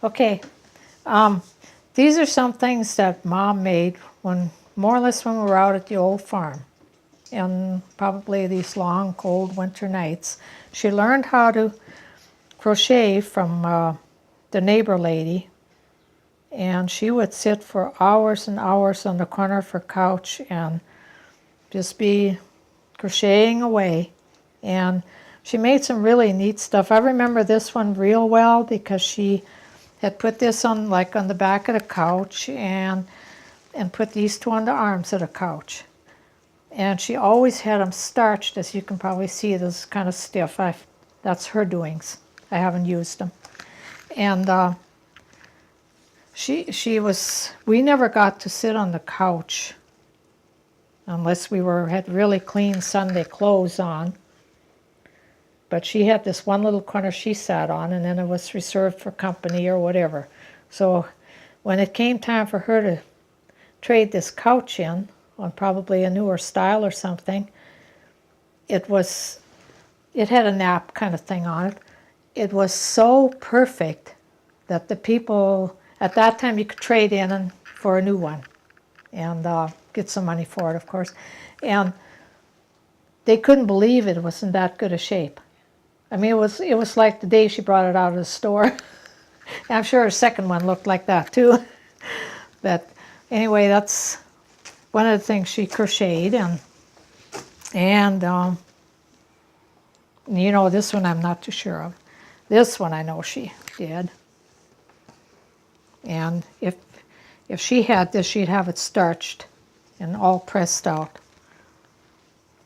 Okay, these are some things that Mom made when, more or less when we were out at the old farm. And probably these long, cold winter nights. She learned how to crochet from the neighbor lady, and she would sit for hours and hours on the corner of her couch and just be crocheting away. And she made some really neat stuff. I remember this one real well because she had put this on on the back of the couch and put these two on the arms of the couch. And she always had them starched, as you can probably see. This is kind of stiff. That's her doings. I haven't used them. And we never got to sit on the couch unless we had really clean Sunday clothes on. But she had this one little corner she sat on, and then it was reserved for company or whatever. So when it came time for her to trade this couch in on probably a newer style or something, it had a nap kind of thing on it. It was so perfect that the people at that time, you could trade in for a new one and get some money for it, of course. And they couldn't believe it was in that good a shape. I mean, it was like the day she brought it out of the store. I'm sure her second one looked like that too. But anyway, that's one of the things she crocheted. And you know, this one I'm not too sure of. This one I know she did. And if she had this, she'd have it starched and all pressed out.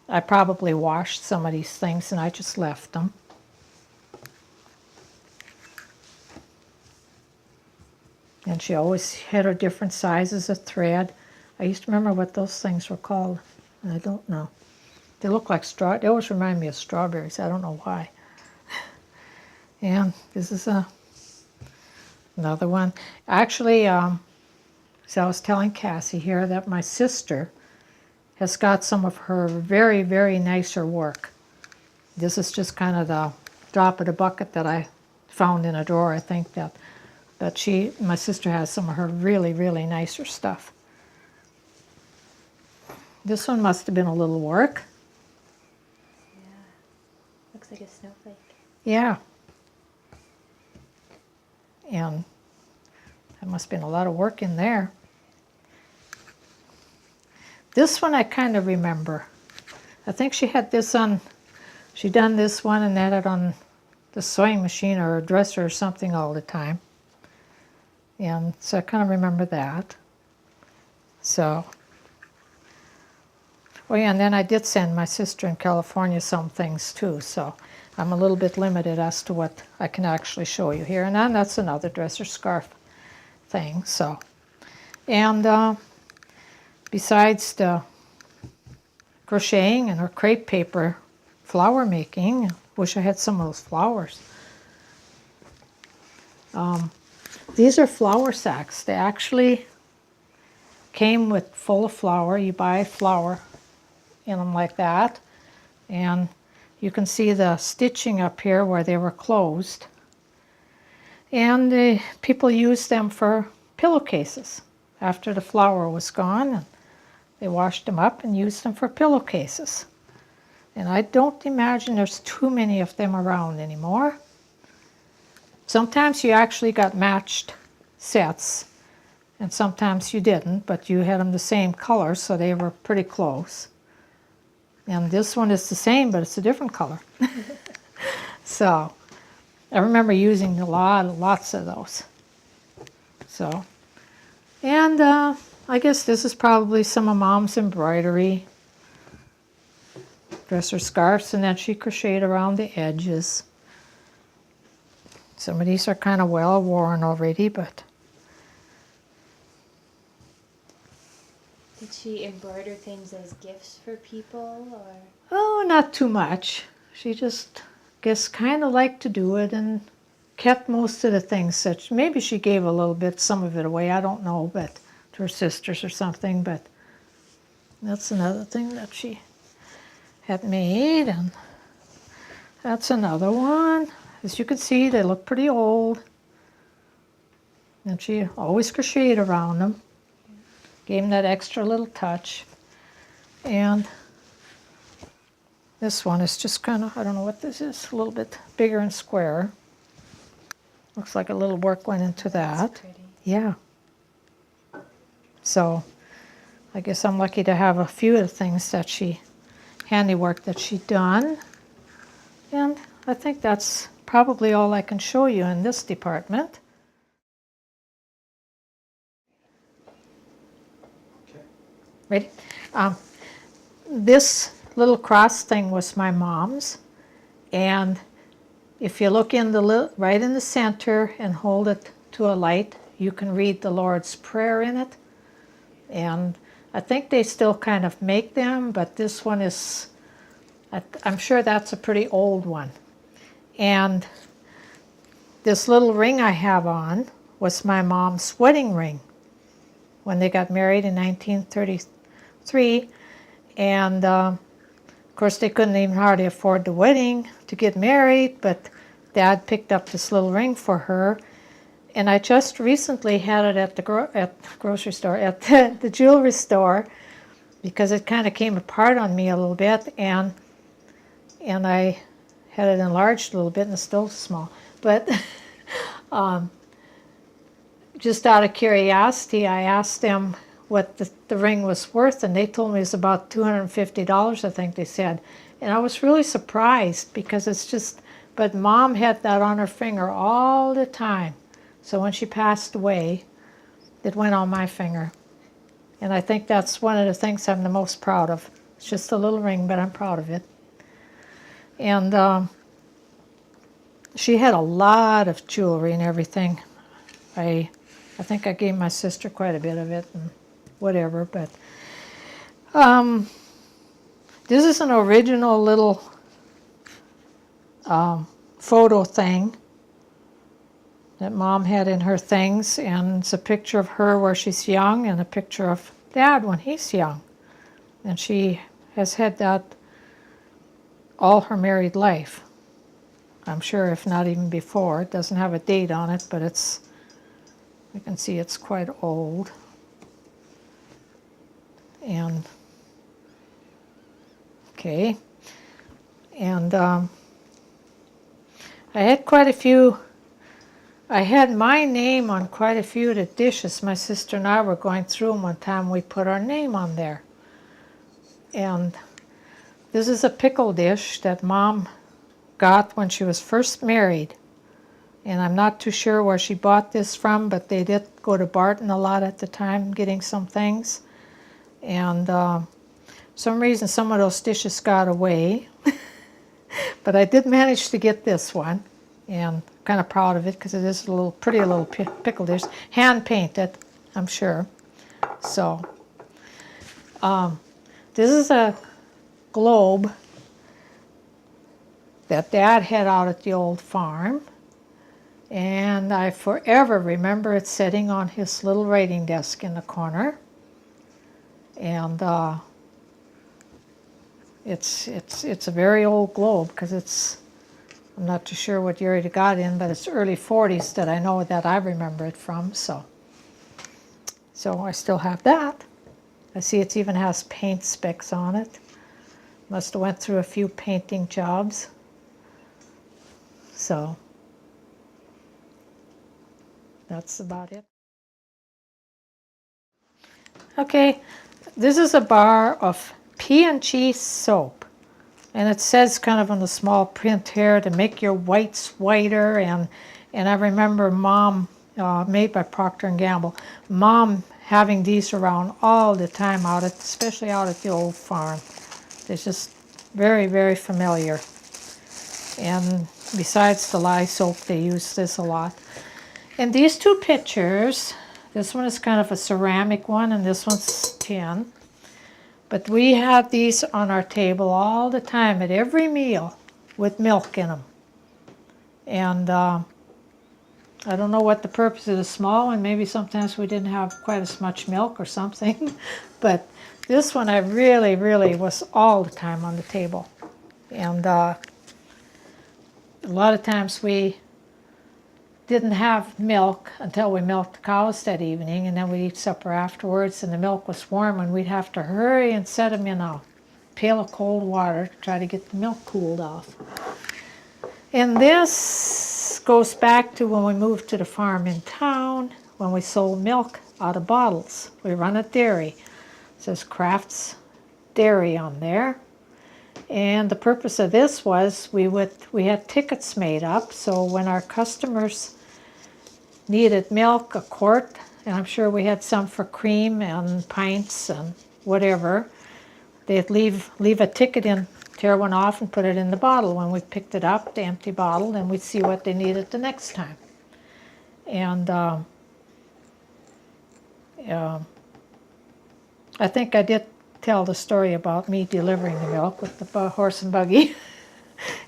I probably washed some of these things and I just left them. And she always had her different sizes of thread. I used to remember what those things were called. And I don't know. They look like they always remind me of strawberries. I don't know why. And this is another one. Actually, so I was telling Cassie here that my sister has got some of her very, very nicer work. This is just kind of the drop of the bucket that I found in a drawer, I think, that my sister has some of her really, really nicer stuff. This one must have been a little work. Yeah, looks like a snowflake. Yeah. And there must have been a lot of work in there. This one I kind of remember. I think she had this on, she done this one and had it on the sewing machine or a dresser or something all the time. And so I kind of remember that. So, oh yeah, and then I did send my sister in California some things too, so I'm a little bit limited as to what I can actually show you here. And then that's another dresser scarf thing, so. And besides the crocheting and her crepe paper flower making, I wish I had some of those flowers. These are flour sacks. They actually came with full of flour. You buy flour in them like that, and you can see the stitching up here where they were closed. And people used them for pillowcases after the flour was gone, and they washed them up and used them for pillowcases. And I don't imagine there's too many of them around anymore. Sometimes you actually got matched sets, and sometimes you didn't, but you had them the same color, so they were pretty close. And this one is the same, but it's a different color. So I remember using lots of those. So, and I guess this is probably some of Mom's embroidery. Dresser scarves, and then she crocheted around the edges. Some of these are kind of well worn already, but. Did she embroider things as gifts for people, or? Oh, not too much. She just, guess, kind of liked to do it and kept most of the things. Such maybe she gave a little bit, some of it away. I don't know, but to her sisters or something. But that's another thing that she had made, and that's another one. As you can see, they look pretty old. And she always crocheted around them. Gave them that extra little touch. And this one is just kind of, I don't know what this is, a little bit bigger and square. Looks like a little work went into that. That's pretty. Yeah. So I guess I'm lucky to have a few of the things that handiwork that she done. And I think that's probably all I can show you in this department. Okay. Ready? This little cross thing was my mom's, and if you look in the right in the center and hold it to a light, you can read the Lord's Prayer in it. And I think they still kind of make them, but this one is, I'm sure that's a pretty old one. And this little ring I have on was my mom's wedding ring when they got married in 1933. And of course, they couldn't even hardly afford the wedding to get married, but Dad picked up this little ring for her. And I just recently had it at the grocery store, at the jewelry store, because it kind of came apart on me a little bit, and I had it enlarged a little bit, and it's still small. But just out of curiosity, I asked them what the ring was worth, and they told me it's about $250, I think they said. And I was really surprised, because it's just, but Mom had that on her finger all the time. So when she passed away, it went on my finger. And I think that's one of the things I'm the most proud of. It's just a little ring, but I'm proud of it. And she had a lot of jewelry and everything. I think I gave my sister quite a bit of it and whatever, but this is an original little photo thing that Mom had in her things, and it's a picture of her where she's young and a picture of Dad when he's young. And she has had that all her married life. I'm sure if not even before. It doesn't have a date on it, but it's, you can see it's quite old. And, okay. And I had quite a few, I had my name on quite a few of the dishes. My sister and I were going through them one time. We put our name on there. And this is a pickle dish that Mom got when she was first married. And I'm not too sure where she bought this from, but they did go to Barton a lot at the time getting some things. And for some reason some of those dishes got away. But I did manage to get this one. And kind of proud of it, because it is a little pretty little pickle dish, hand painted, I'm sure. So this is a globe that Dad had out at the old farm, and I forever remember it sitting on his little writing desk in the corner. And it's a very old globe, because it's, I'm not too sure what year it got in, but it's early 40s that I know that I remember it from, so I still have that. I see it even has paint specks on it. Must have went through a few painting jobs. So that's about it. Okay, this is a bar of P&G soap. And it says kind of on the small print here to make your whites whiter. And I remember Mom, made by Procter & Gamble, Mom having these around all the time, especially out at the old farm. It's just very, very familiar. And besides the lye soap, they use this a lot. And these two pictures, this one is kind of a ceramic one, and this one's tin. But we have these on our table all the time at every meal with milk in them. And I don't know what the purpose of the small one. Maybe sometimes we didn't have quite as much milk or something. But this one I really, really was all the time on the table. And a lot of times we didn't have milk until we milked the cows that evening, and then we'd eat supper afterwards, and the milk was warm, and we'd have to hurry and set them in a pail of cold water to try to get the milk cooled off. And this goes back to when we moved to the farm in town, when we sold milk out of bottles. We run a dairy. It says Kraft's Dairy on there. And the purpose of this was we had tickets made up, so when our customers needed milk, a quart, and I'm sure we had some for cream and pints and whatever, they'd leave a ticket in, tear one off and put it in the bottle. When we picked it up, the empty bottle, and we'd see what they needed the next time. And I think I did tell the story about me delivering the milk with the horse and buggy.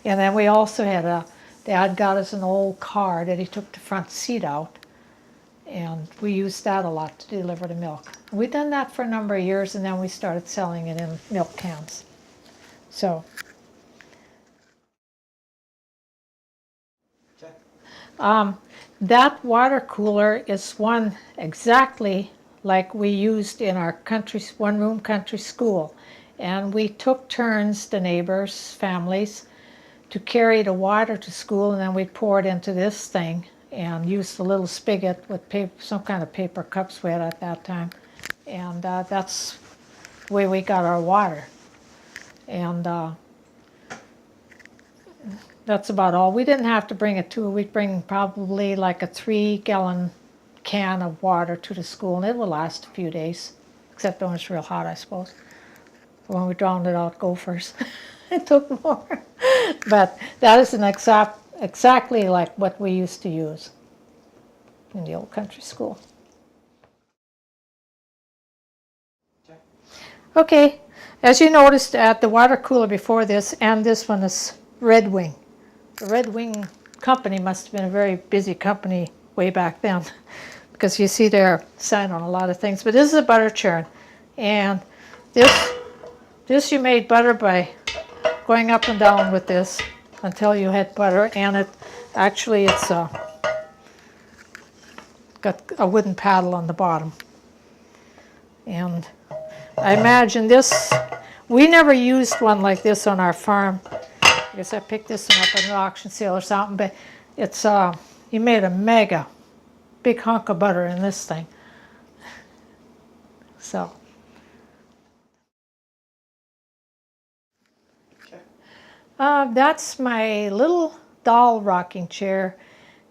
And then we also had Dad got us an old car that he took the front seat out, and we used that a lot to deliver the milk. We'd done that for a number of years, and then we started selling it in milk cans. So that water cooler is one exactly like we used in our one-room country school. And we took turns, the neighbors, families, to carry the water to school, and then we'd pour it into this thing and use the little spigot with some kind of paper cups we had at that time. And that's the way we got our water. And that's about all. We didn't have to bring it to, we'd bring probably like a 3-gallon can of water to the school, and it would last a few days, except when it's real hot, I suppose. When we drowned it out gophers, it took more. But that is exactly like what we used to use in the old country school. Okay, as you noticed at the water cooler before this, and this one is Red Wing. The Red Wing company must have been a very busy company way back then, because you see their sign on a lot of things. But this is a butter churn, and this you made butter by going up and down with this until you had butter, and it's got a wooden paddle on the bottom. And I imagine this, we never used one like this on our farm. I guess I picked this one up at an auction sale or something, but it's, you made a mega big hunk of butter in this thing. So. That's my little doll rocking chair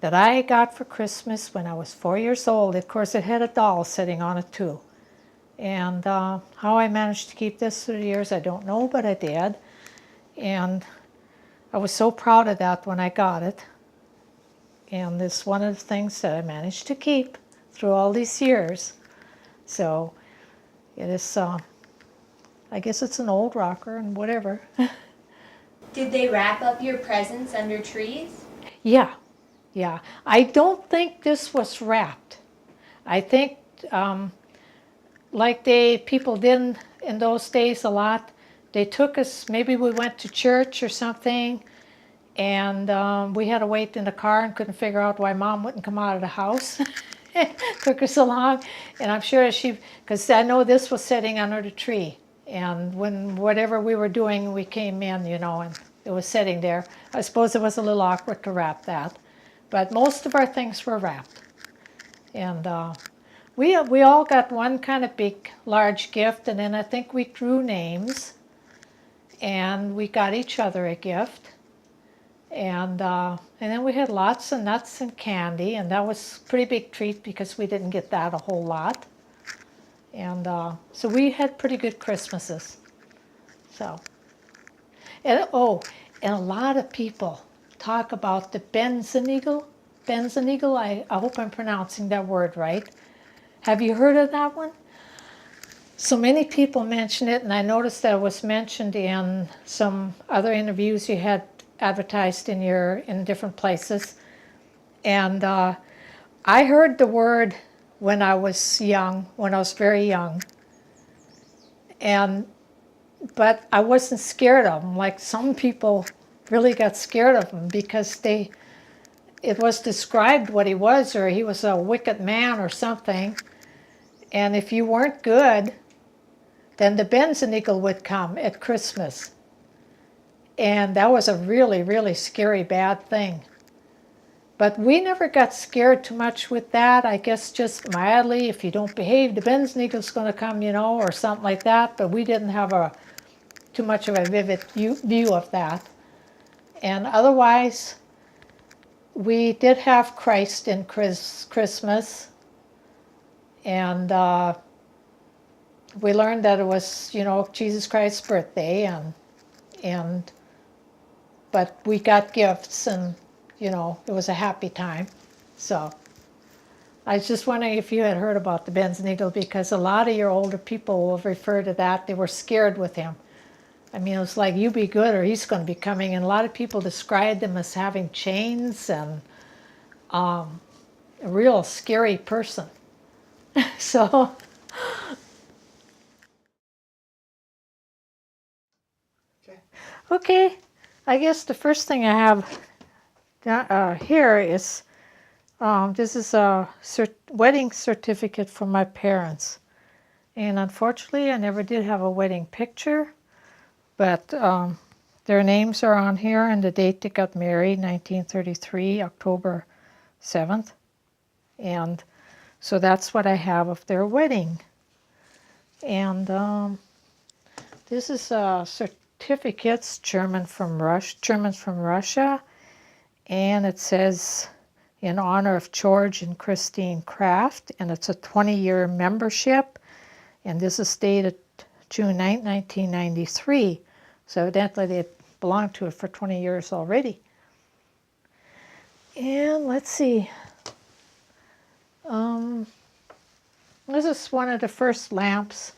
that I got for Christmas when I was 4 years old. Of course, it had a doll sitting on it too. And how I managed to keep this through the years, I don't know, but I did. And I was so proud of that when I got it. And it's one of the things that I managed to keep through all these years. So it is, I guess it's an old rocker and whatever. Did they wrap up your presents under trees? Yeah. I don't think this was wrapped. I think, like people did in those days a lot, they took us, maybe we went to church or something, and we had to wait in the car and couldn't figure out why Mom wouldn't come out of the house. It took her so long, and I'm sure because I know this was sitting under the tree. And when whatever we were doing, we came in, and it was sitting there. I suppose it was a little awkward to wrap that. But most of our things were wrapped. And we all got one kind of big, large gift, and then I think we drew names. And we got each other a gift. And then we had lots of nuts and candy, and that was a pretty big treat because we didn't get that a whole lot. And so we had pretty good Christmases. So, and a lot of people talk about the Benzeneagle. I hope I'm pronouncing that word right. Have you heard of that one? So many people mention it, and I noticed that it was mentioned in some other interviews you had advertised in different places. And I heard the word when I was very young. But I wasn't scared of them, like some people really got scared of them because it was described what he was, or he was a wicked man or something. And if you weren't good, then the Benzenickel would come at Christmas. And that was a really, really scary, bad thing. But we never got scared too much with that. I guess just mildly, if you don't behave, the Benzenickel's going to come, or something like that. But we didn't have too much of a vivid view of that. And otherwise, we did have Christ in Christmas. And we learned that it was, Jesus Christ's birthday. But we got gifts, and it was a happy time. So I was just wondering if you had heard about the Benzenickel, because a lot of your older people will refer to that. They were scared with him. I mean, it was like, you be good or he's going to be coming. And a lot of people described him as having chains and a real scary person. So, okay, I guess the first thing I have here is, this is a wedding certificate from my parents. And unfortunately, I never did have a wedding picture, but their names are on here and the date they got married, 1933, October 7th. And so that's what I have of their wedding. And this is certificates, Germans from Russia. And it says, in honor of George and Christine Kraft, and it's a 20-year membership, and this is dated June 9, 1993. So evidently they belonged to it for 20 years already. And let's see. This is one of the first lamps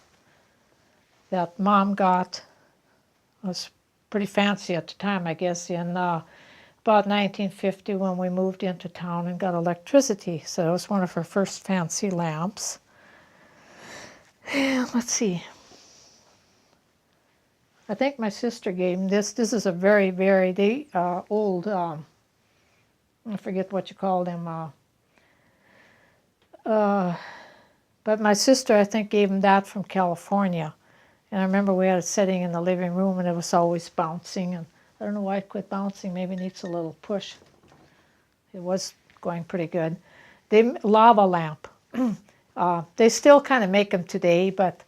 that Mom got. It was pretty fancy at the time, I guess, in about 1950 when we moved into town and got electricity. So it was one of her first fancy lamps. And let's see. I think my sister gave me this. This is a very, very old, I forget what you call them. But my sister, I think, gave him that from California. And I remember we had it sitting in the living room and it was always bouncing. And I don't know why it quit bouncing. Maybe it needs a little push. It was going pretty good. Lava lamp. They still kind of make them today, but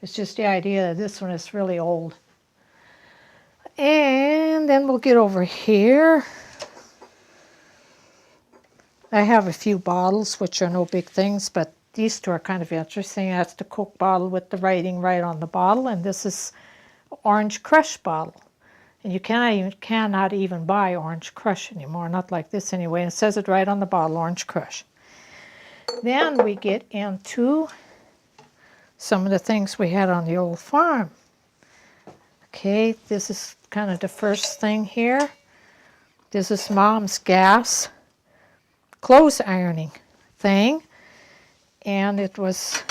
it's just the idea that this one is really old. And then we'll get over here. I have a few bottles, which are no big things, but these two are kind of interesting. That's the Coke bottle with the writing right on the bottle, and this is Orange Crush bottle. And you cannot even buy Orange Crush anymore, not like this anyway. And it says it right on the bottle, Orange Crush. Then we get into some of the things we had on the old farm. Okay, this is kind of the first thing here. This is Mom's gas clothes ironing thing. And it was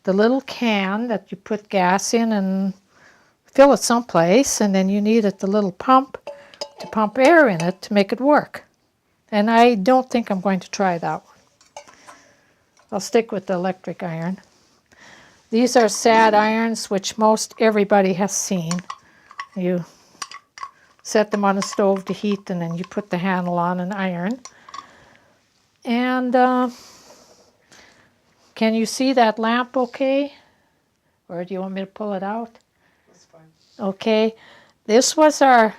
the little can that you put gas in and fill it someplace, and then you needed the little pump to pump air in it to make it work. And I don't think I'm going to try that one. I'll stick with the electric iron. These are sad irons, which most everybody has seen. You set them on the stove to heat, and then you put the handle on and iron. And can you see that lamp okay? Or do you want me to pull it out? That's fine. Okay. This was our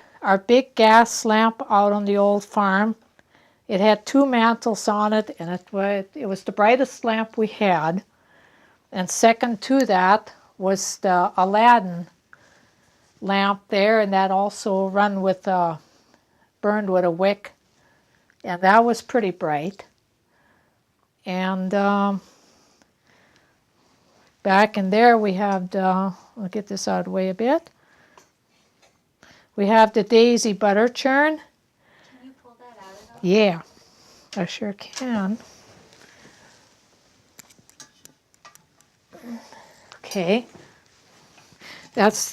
big gas lamp out on the old farm. It had two mantles on it, and it was the brightest lamp we had. And second to that was the Aladdin lamp there, and that also burned with a wick. And that was pretty bright. And back in there we have I'll get this out of the way a bit. We have the Daisy butter churn. Can you pull that out of the Yeah, I sure can. Okay.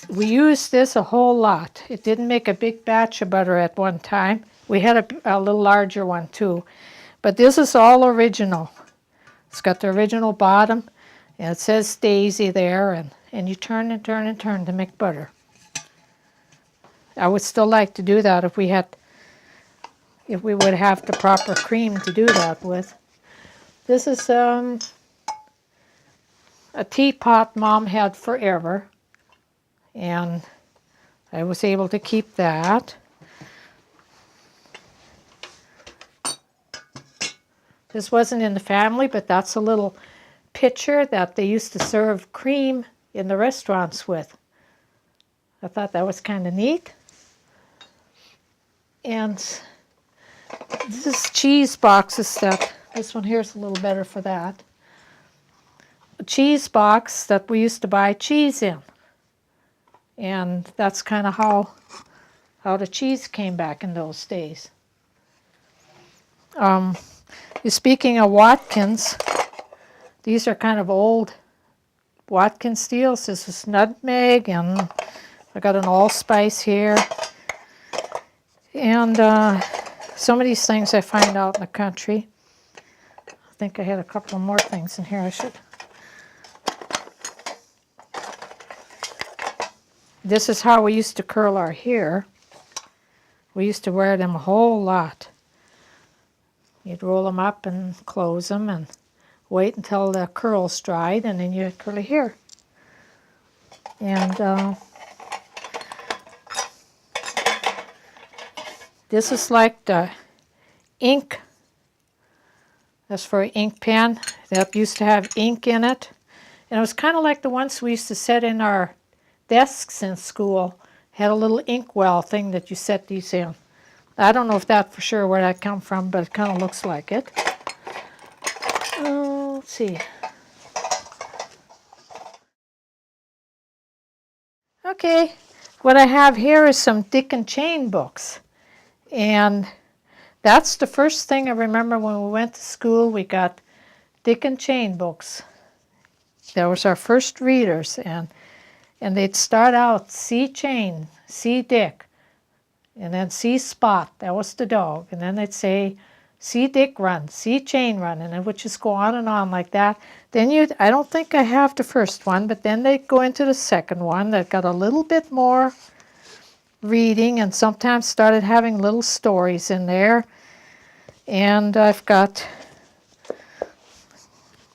We used this a whole lot. It didn't make a big batch of butter at one time. We had a little larger one too. But this is all original. It's got the original bottom, and it says Daisy there, and you turn and turn and turn to make butter. I would still like to do that if we would have the proper cream to do that with. This is a teapot Mom had forever, and I was able to keep that. This wasn't in the family, but that's a little pitcher that they used to serve cream in the restaurants with. I thought that was kind of neat. And this is cheese boxes this one here is a little better for that. A cheese box that we used to buy cheese in. And that's kind of how the cheese came back in those days. Speaking of Watkins, these are kind of old Watkins steels. This is nutmeg, and I got an allspice here. And some of these things I find out in the country. I think I had a couple more things in here I should. This is how we used to curl our hair. We used to wear them a whole lot. You'd roll them up and close them and wait until the curls dried, and then you'd curl your hair. And this is like the ink. That's for an ink pen. That used to have ink in it. And it was kind of like the ones we used to set in our desks in school. Had a little ink well thing that you set these in. I don't know if that for sure where that come from, but it kind of looks like it. Let's see. Okay, what I have here is some Dick and Chain books. And that's the first thing I remember when we went to school. We got Dick and Chain books. That was our first readers. And they'd start out C Chain, C Dick. And then see Spot, that was the dog. And then they'd say, see Dick run, see Chain run. And it would just go on and on like that. Then I don't think I have the first one, but then they'd go into the second one that got a little bit more reading and sometimes started having little stories in there. And I've got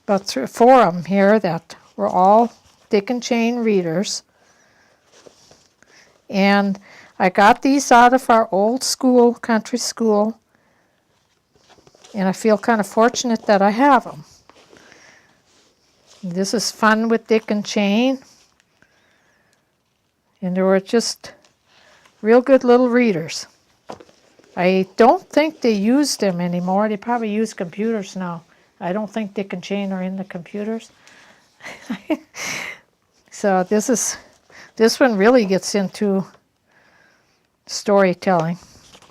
about 3 or 4 of them here that were all Dick and Chain readers. And I got these out of our old school, country school, and I feel kind of fortunate that I have them. This is Fun with Dick and Chain, and they were just real good little readers. I don't think they use them anymore. They probably use computers now. I don't think Dick and Chain are in the computers. So this one really gets into storytelling.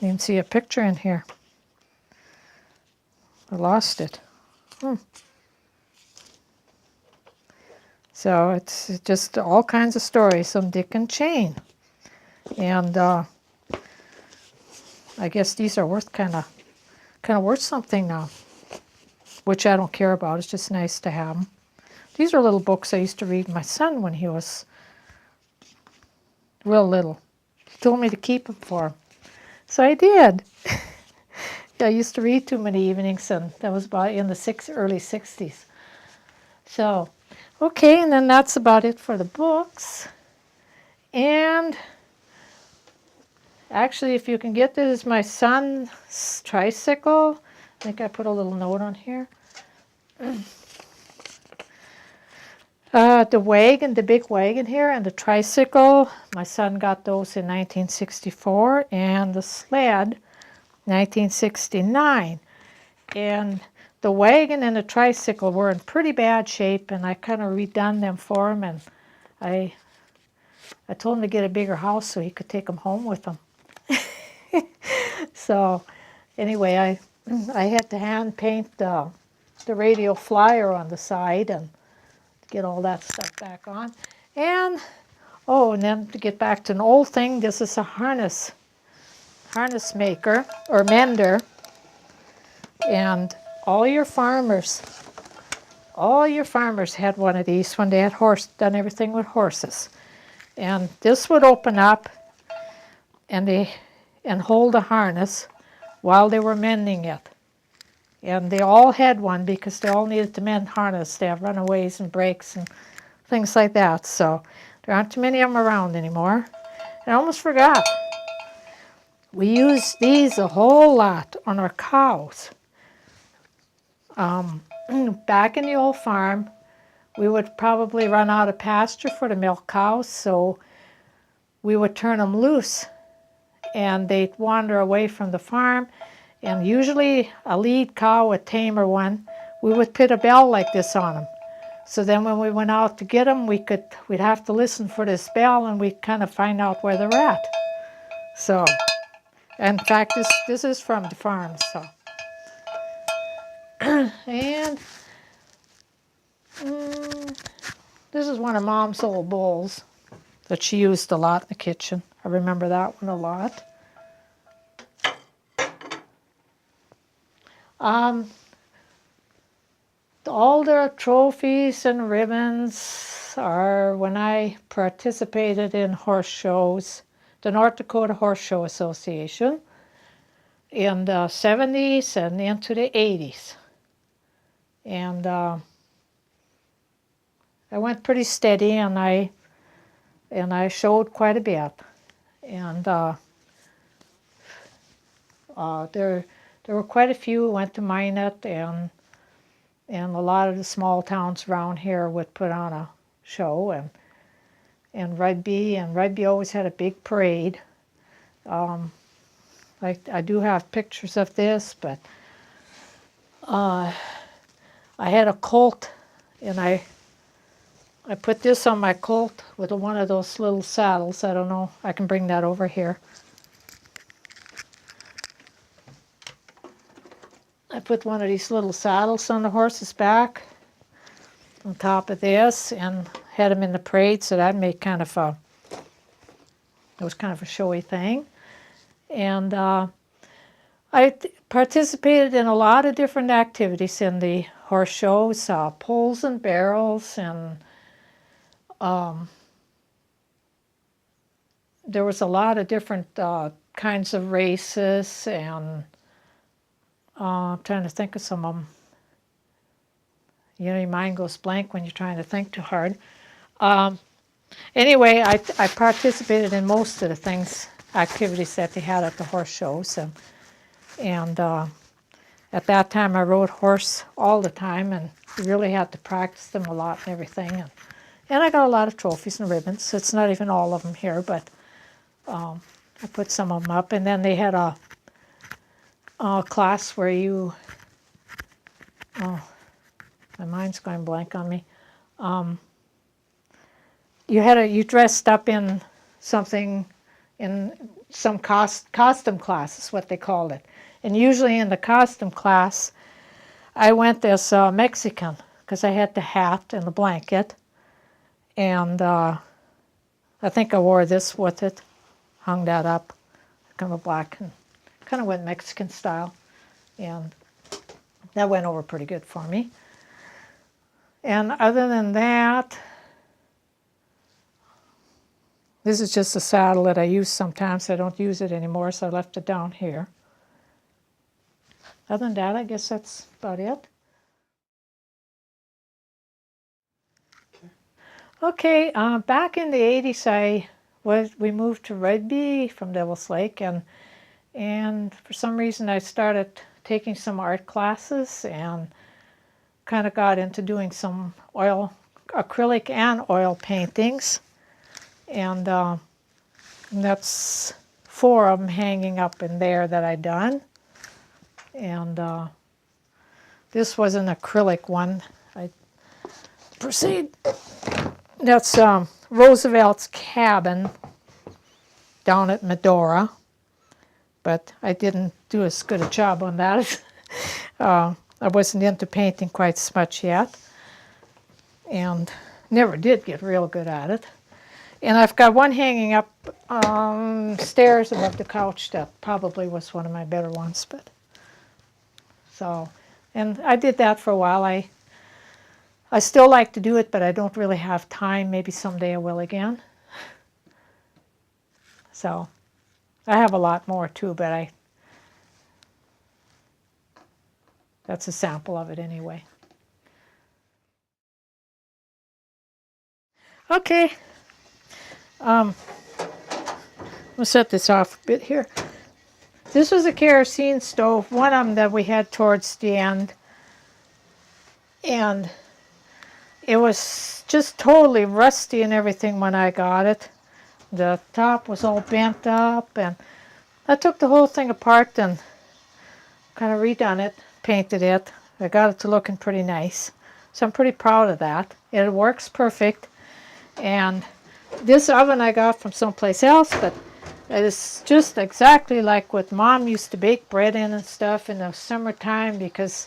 You can see a picture in here. I lost it. So it's just all kinds of stories, some Dick and Chain. And I guess these are worth kind of worth something now, which I don't care about. It's just nice to have them. These are little books I used to read my son when he was real little. He told me to keep them for him. So I did. I used to read too many evenings, and that was about in the early 60s. So, okay, and then that's about it for the books. And actually, if you can get this, is my son's tricycle. I think I put a little note on here. The wagon, the big wagon here, and the tricycle, my son got those in 1964, and the sled, 1969. And the wagon and the tricycle were in pretty bad shape, and I kind of redone them for him, and I told him to get a bigger house so he could take them home with him. So anyway, I had to hand paint the radio flyer on the side and get all that stuff back on. And then to get back to an old thing, this is a harness harness maker or mender, and all your farmers had one of these when they had done everything with horses. And this would open up and hold a harness while they were mending it. And they all had one because they all needed to mend harness. They have runaways and breaks and things like that. So there aren't too many of them around anymore. And I almost forgot. We used these a whole lot on our cows. Back in the old farm, we would probably run out of pasture for the milk cows, so we would turn them loose and they'd wander away from the farm. And usually a lead cow, a tamer one, we would put a bell like this on them. So then when we went out to get them, we'd have to listen for this bell and we'd kind of find out where they're at. So, in fact, this is from the farm, so. And this is one of Mom's old bowls that she used a lot in the kitchen. I remember that one a lot. All the trophies and ribbons are when I participated in horse shows, the North Dakota Horse Show Association, in the 70s and into the 80s. And I went pretty steady, and I showed quite a bit. And there were quite a few who went to Minot, and a lot of the small towns around here would put on a show, and Rugby always had a big parade. I do have pictures of this, but I had a colt, and I put this on my colt with one of those little saddles. I don't know, I can bring that over here. I put one of these little saddles on the horse's back on top of this and had him in the parade, so that made it was kind of a showy thing. And I participated in a lot of different activities in the horse shows, poles and barrels, and there was a lot of different kinds of races, and I'm trying to think of some of them. You know, your mind goes blank when you're trying to think too hard. Anyway, I participated in most of the activities that they had at the horse shows. And at that time, I rode horse all the time, and you really had to practice them a lot and everything. And I got a lot of trophies and ribbons. It's not even all of them here, but I put some of them up. And then they had a class where you, my mind's going blank on me. You dressed up in something, in some costume class is what they called it. And usually in the costume class, I went as Mexican because I had the hat and the blanket. And I think I wore this with it, hung that up, kind of black, and kind of went Mexican style. And that went over pretty good for me. And other than that, this is just a saddle that I use sometimes. I don't use it anymore, so I left it down here. Other than that, I guess that's about it. Okay, back in the 80s, we moved to Rugby from Devil's Lake, and for some reason I started taking some art classes and kind of got into doing some acrylic and oil paintings. And that's 4 of them hanging up in there that I done. And this was an acrylic one. I proceed. That's Roosevelt's cabin down at Medora, but I didn't do as good a job on that. I wasn't into painting quite as much yet, and never did get real good at it. And I've got one hanging up stairs above the couch that probably was one of my better ones. But so, and I did that for a while. I still like to do it, but I don't really have time. Maybe someday I will again. So I have a lot more too, but that's a sample of it anyway. Okay. We'll set this off a bit here. This was a kerosene stove, one of them that we had towards the end. And it was just totally rusty and everything when I got it. The top was all bent up, and I took the whole thing apart and kind of redone it, painted it. I got it to looking pretty nice. So I'm pretty proud of that. It works perfect. And this oven I got from someplace else, but it is just exactly like what Mom used to bake bread in and stuff in the summertime, because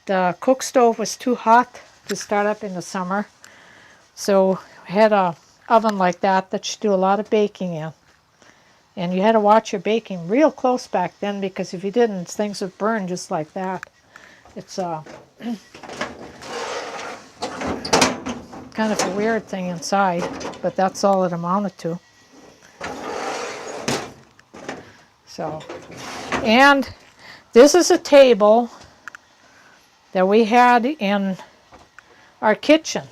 the cook stove was too hot to start up in the summer. So I had a oven like that you do a lot of baking in. And you had to watch your baking real close back then, because if you didn't, things would burn just like that. It's kind of a weird thing inside, but that's all it amounted to. So, and this is a table that we had in our kitchen.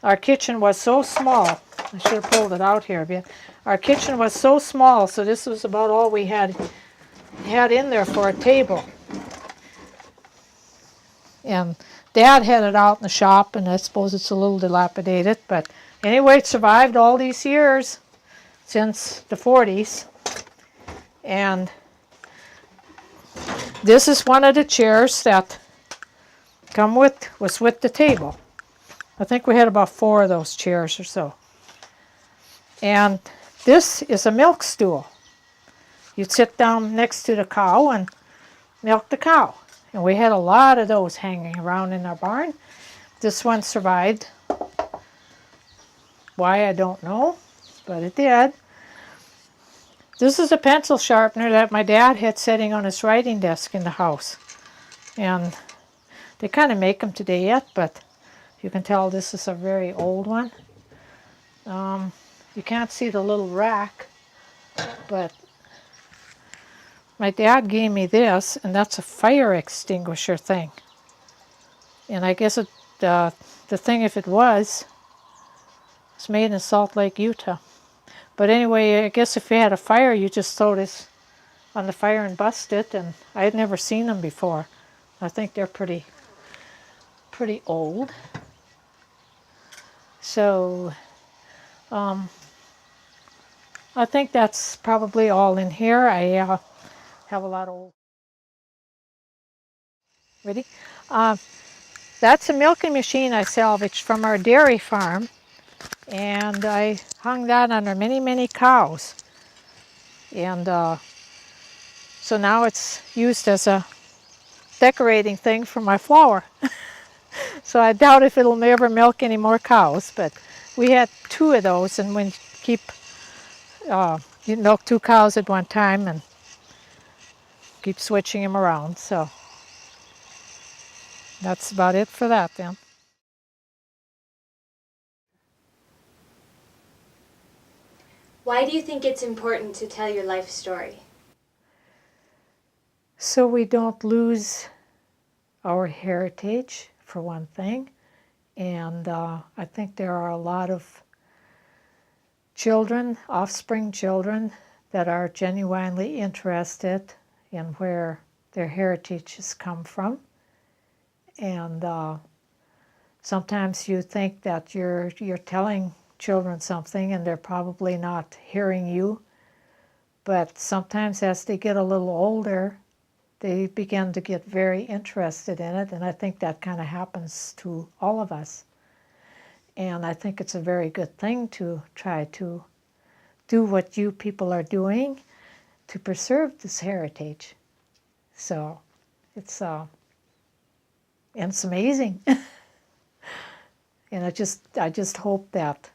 Our kitchen was so small. I should have pulled it out here a bit. Our kitchen was so small, so this was about all we had in there for a table. And Dad had it out in the shop, and I suppose it's a little dilapidated, but anyway, it survived all these years since the 40s. And this is one of the chairs that was with the table. I think we had about 4 of those chairs or so. And this is a milk stool. You'd sit down next to the cow and milk the cow. And we had a lot of those hanging around in our barn. This one survived. Why, I don't know, but it did. This is a pencil sharpener that my dad had sitting on his writing desk in the house. And they kind of make them today yet, but you can tell this is a very old one. You can't see the little rack, but my dad gave me this, and that's a fire extinguisher thing. And I guess the thing, if it was made in Salt Lake, Utah. But anyway, I guess if you had a fire, you just throw this on the fire and bust it, and I had never seen them before. I think they're pretty old. So, I think that's probably all in here. I have a lot of old. Ready? That's a milking machine I salvaged from our dairy farm, and I hung that under many, many cows. And so now it's used as a decorating thing for my flower. So I doubt if it'll ever milk any more cows, but we had 2 of those, and we keep you milk 2 cows at one time and keep switching them around. So that's about it for that then. Why do you think it's important to tell your life story? So we don't lose our heritage, for one thing. And I think there are a lot of children, offspring children, that are genuinely interested in where their heritage has come from. And sometimes you think that you're telling children something and they're probably not hearing you. But sometimes as they get a little older, they begin to get very interested in it, and I think that kind of happens to all of us. And I think it's a very good thing to try to do what you people are doing to preserve this heritage. So it's and it's amazing. And I just hope that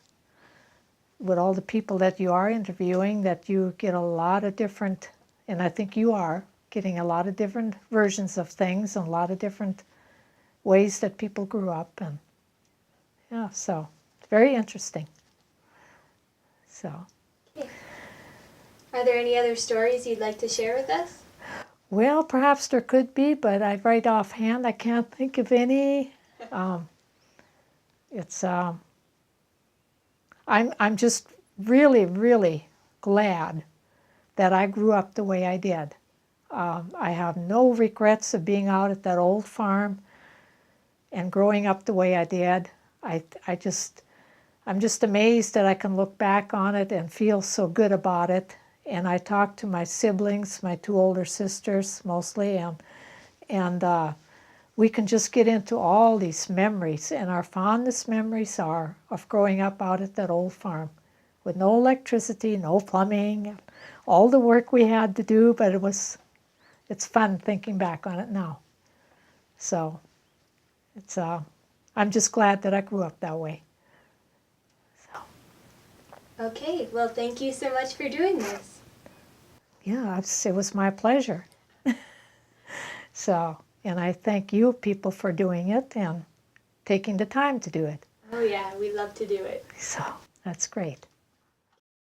with all the people that you are interviewing, that you get a lot of different, and I think you are getting a lot of different versions of things and a lot of different ways that people grew up. And yeah, so it's very interesting. So, Okay. Are there any other stories you'd like to share with us? well, perhaps there could be, but right offhand, I can't think of any. It's I'm just really, really glad that I grew up the way I did. I have no regrets of being out at that old farm and growing up the way I did. I'm just amazed that I can look back on it and feel so good about it. And I talk to my siblings, my two older sisters mostly, and we can just get into all these memories. And our fondest memories are of growing up out at that old farm with no electricity, no plumbing, all the work we had to do, but it's fun thinking back on it now. So I'm just glad that I grew up that way. Okay, well, thank you so much for doing this. Yeah, it was my pleasure. So, and I thank you people for doing it and taking the time to do it. Oh yeah, we love to do it. So that's great.